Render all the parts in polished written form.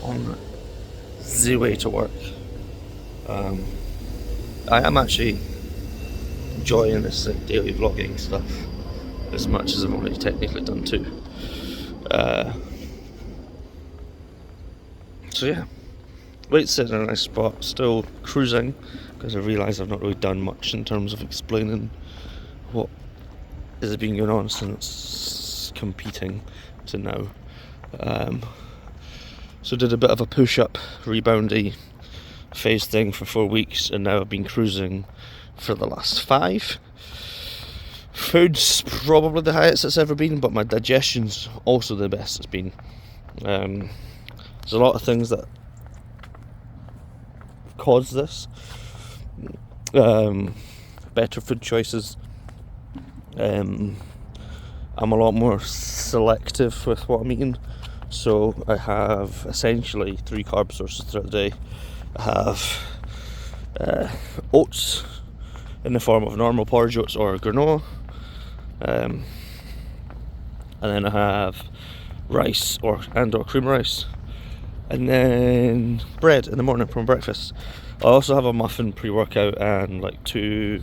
on the way to work. I am actually enjoying this daily vlogging stuff as much as I've already technically done too. So yeah, wait, sitting in a nice spot, still cruising, because I realise I've not really done much in terms of explaining what has been going on since competing to now. So did a bit of a push-up, reboundy phase thing for 4 weeks, and now I've been cruising for the last 5. Food's probably the highest it's ever been, but my digestion's also the best it's been. There's a lot of things that cause this. Better food choices. I'm a lot more selective with what I'm eating, so I have essentially 3 carb sources throughout the day. I have oats in the form of normal porridge oats or granola, and then I have rice or cream rice, and then bread in the morning from breakfast. I also have a muffin pre-workout and like 2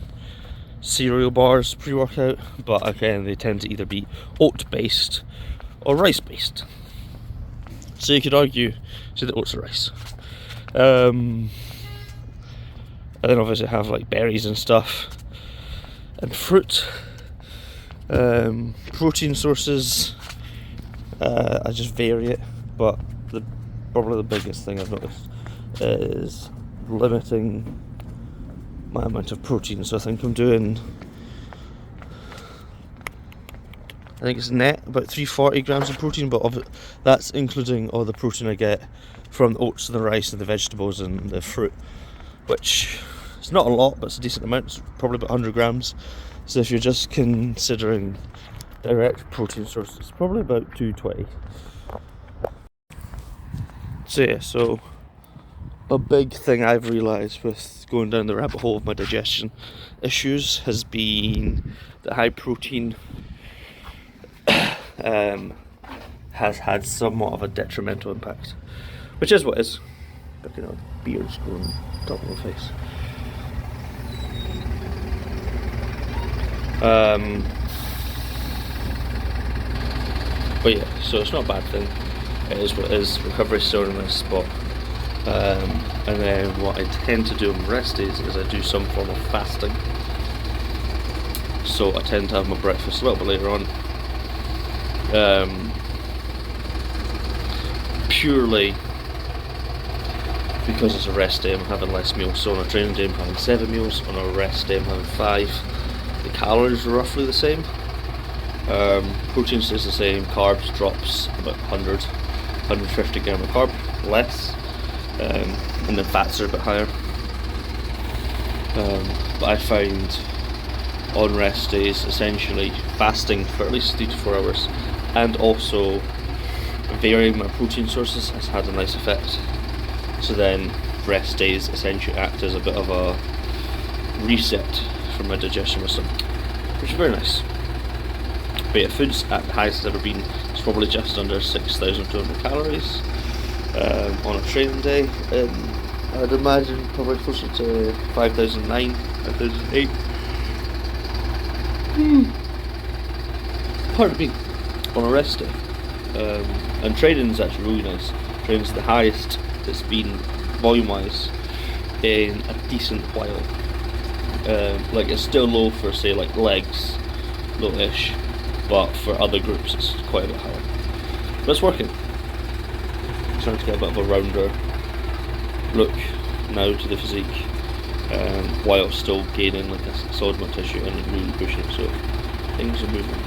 cereal bars pre-workout, but again they tend to either be oat based or rice based, so you could argue that oats are rice. And then obviously I have like berries and stuff and fruit. Protein sources, I just vary it, but probably the biggest thing I've noticed is limiting my amount of protein. So I think I'm doing, I think it's net about 340 grams of protein, but that's including all the protein I get from the oats and the rice and the vegetables and the fruit, which is not a lot, but it's a decent amount. It's probably about 100 grams. So if you're just considering direct protein sources, it's probably about 220. So yeah, so a big thing I've realised with going down the rabbit hole of my digestion issues has been that high protein has had somewhat of a detrimental impact, which is what it is. But you know, beard's going top of my face. But yeah, so it's not a bad thing. It is what it is. Recovery's still in a nice spot. And then what I tend to do on rest days is I do some form of fasting. So I tend to have my breakfast a little bit later on. Purely because it's a rest day, I'm having less meals. So on a training day I'm having 7 meals, on a rest day I'm having 5. The calories are roughly the same. Protein stays the same, carbs drops about 150 gram of carb less, and then fats are a bit higher. But I find on rest days essentially fasting for at least 3 to 4 hours and also varying my protein sources has had a nice effect. So then rest days essentially act as a bit of a reset for my digestion system, which is very nice. But yeah, food's at the highest it's ever been. It's probably just under 6,200 calories on a training day, and I'd imagine probably closer to 5,009, 5,008. Pardon me, on a rest day. And training's actually really nice. Training's the highest it's been volume-wise in a decent while. Like it's still low for say like legs, low-ish, but for other groups it's quite a bit higher. But it's working. Starting to get a bit of a rounder look now to the physique, while still gaining like a solid amount of tissue and really pushing it, so things are moving.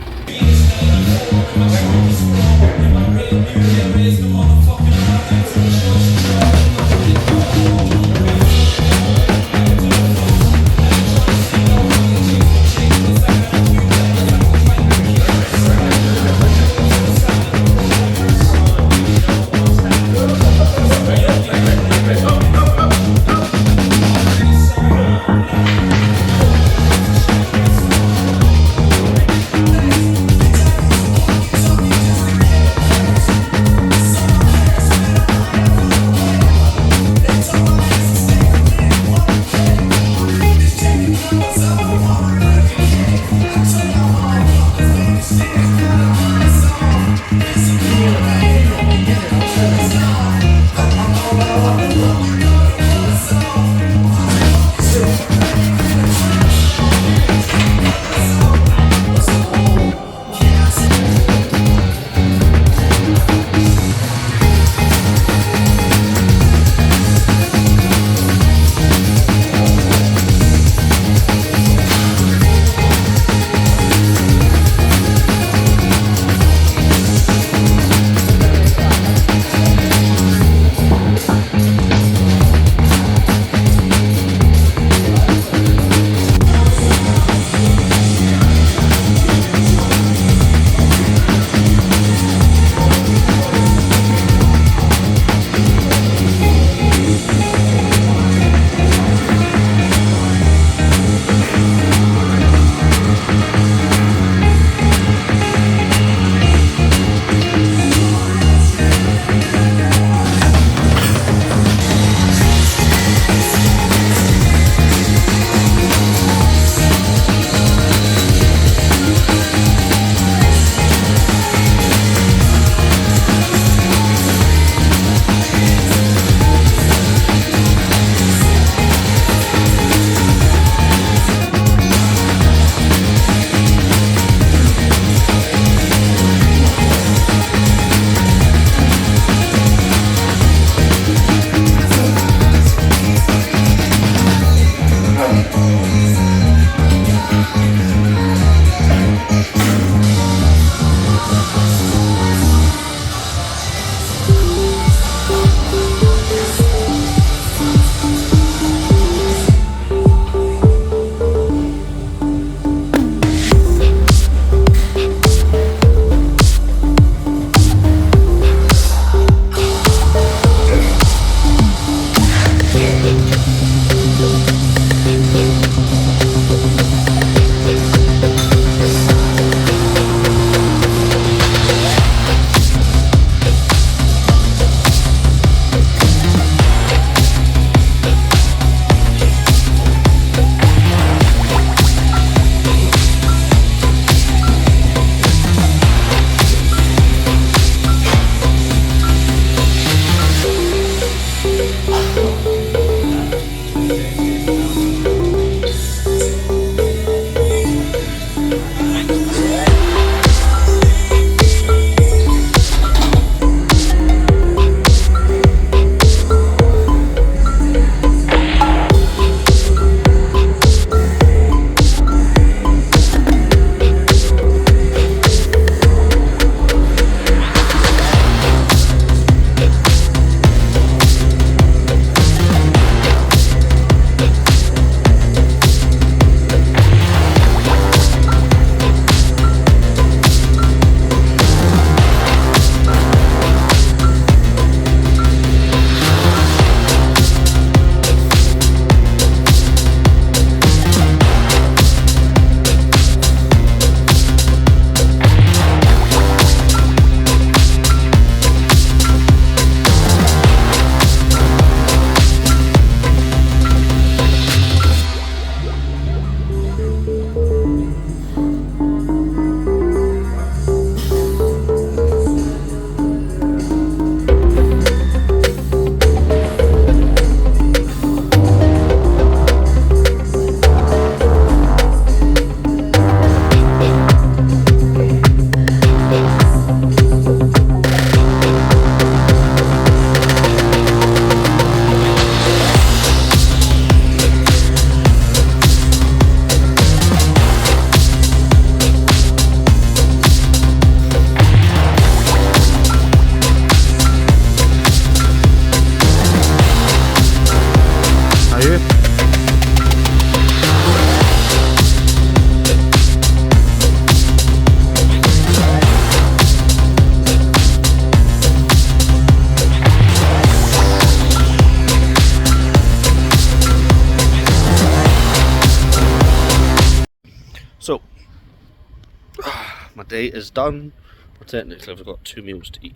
my day is done. But technically I've got 2 meals to eat,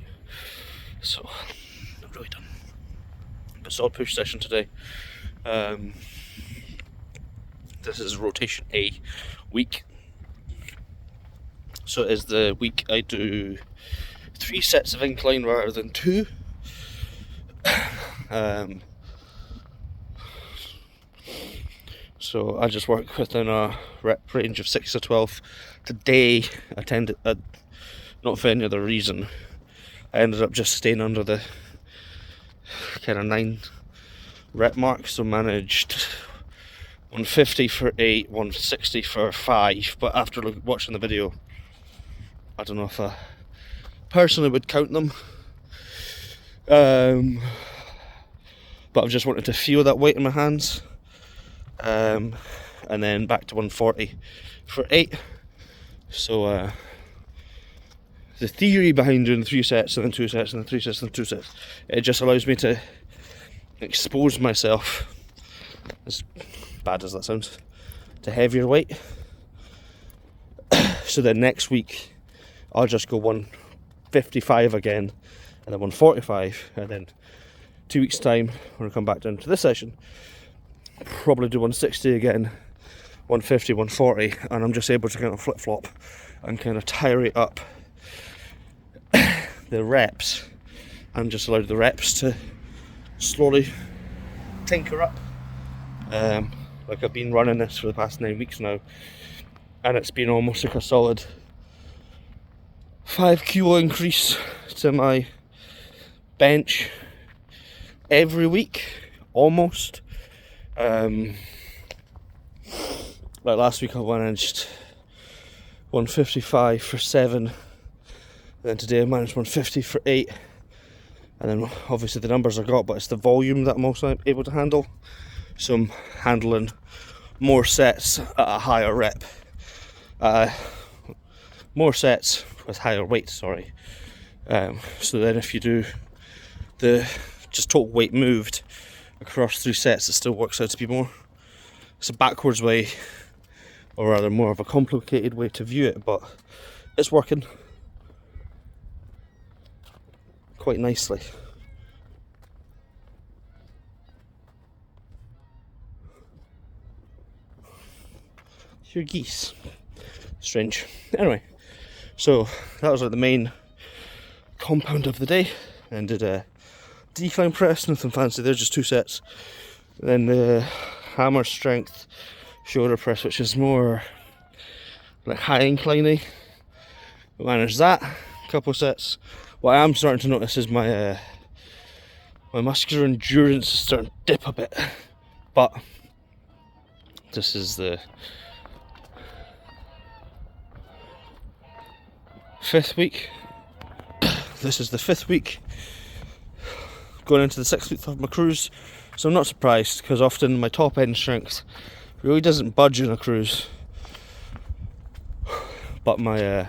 so not really done. But solid push session today. This is rotation A week. So it is the week I do 3 sets of incline rather than 2. So I just work within a rep range of 6 to 12. Today I tended, not for any other reason, I ended up just staying under the kind of 9 rep mark, so managed 150 for 8, 160 for 5, but after watching the video, I don't know if I personally would count them. But I've just wanted to feel that weight in my hands. And then back to 140 for 8. So the theory behind doing 3 sets and then 2 sets and then 3 sets and then 2 sets, it just allows me to expose myself, as bad as that sounds, to heavier weight. So then next week I'll just go 155 again and then 145, and then 2 weeks time when I come back down to this session, probably do 160 again, 150, 140, and I'm just able to kind of flip-flop and kind of tire up the reps and just allow the reps to slowly tinker up. Like I've been running this for the past 9 weeks now, and it's been almost like a solid 5 kilo increase to my bench every week, almost. Like last week I managed 155 for 7, and then today I managed 150 for 8, and then obviously the numbers I got, but it's the volume that I'm also able to handle, so I'm handling more sets at a higher rep, more sets with higher weight, sorry. So then if you do the just total weight moved across 3 sets, it still works out to be more. It's a backwards way, or rather more of a complicated way to view it, but it's working quite nicely. Your geese. Strange. Anyway, so that was like the main compound of the day, and did a decline press, nothing fancy there, just 2 sets. Then the hammer strength shoulder press, which is more like high incline-y. Managed that, a couple of sets. What I am starting to notice is my my muscular endurance is starting to dip a bit, but this is the 5th week. This is the 5th week, going into the 6th week of my cruise, so I'm not surprised, because often my top end strength really doesn't budge in a cruise, but my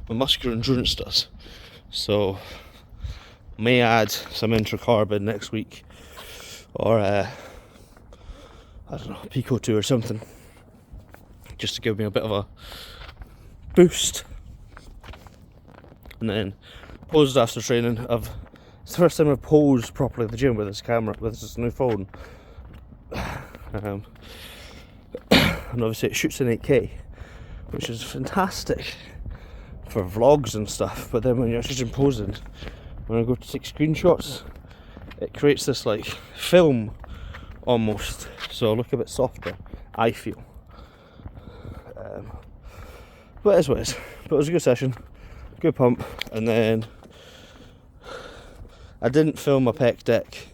muscular endurance does. So may add some intracarbon next week, or I don't know, Pico 2 or something, just to give me a bit of a boost. And then posed after training. It's the first time I've posed properly at the gym with this camera, with this new phone. And obviously it shoots in 8K, which is fantastic for vlogs and stuff, but then when you're actually posing, when I go to take screenshots, it creates this like film almost, so I look a bit softer, I feel. But it is what it is. But it was a good session, good pump. And then I didn't film my pec deck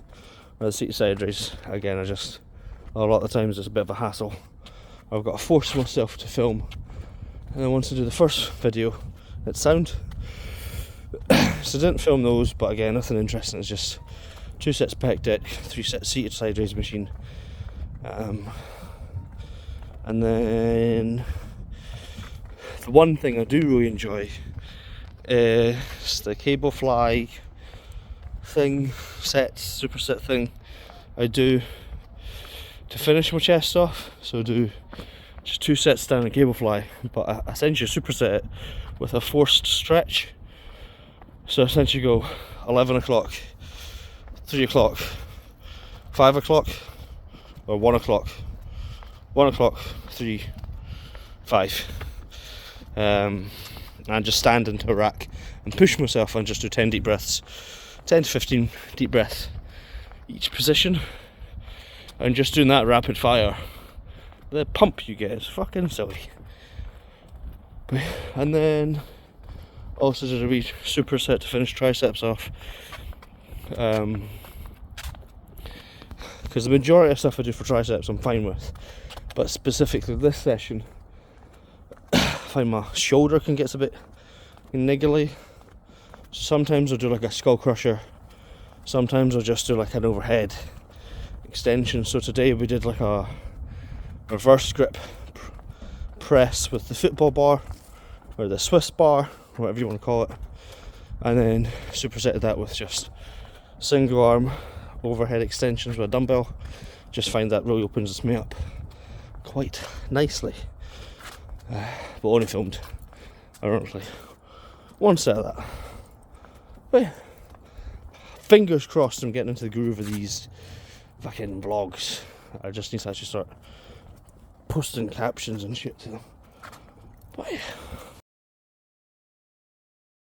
or the seated side raise. Again, a lot of the times it's a bit of a hassle. I've got to force myself to film, and then once I do the first video, it's sound. So I didn't film those, but again, nothing interesting. It's just 2 sets pec deck, 3 sets seated side raise machine, and then the one thing I do really enjoy is the cable fly thing, superset thing I do to finish my chest off. So I do just 2 sets down a cable fly, but I essentially superset it with a forced stretch. So essentially go 11 o'clock, 3 o'clock, 5 o'clock, or 1 o'clock, 1 o'clock, 3, 5. And just stand into a rack and push myself and just do 10 deep breaths, 10 to 15 deep breaths each position, and just doing that rapid fire. The pump you get is fucking silly. And then also did a wee superset to finish triceps off, because the majority of stuff I do for triceps I'm fine with, but specifically this session I find my shoulder can get a bit niggly. Sometimes I'll do like a skull crusher, sometimes I'll just do like an overhead extension. So today we did like a reverse grip press with the football bar or the Swiss bar, whatever you want to call it, and then supersetted that with just single arm overhead extensions with a dumbbell. Just find that really opens me up quite nicely, but only filmed ironically one set of that. But yeah, fingers crossed I'm getting into the groove of these fucking vlogs. I just need to actually start posting captions and shit to them. But yeah.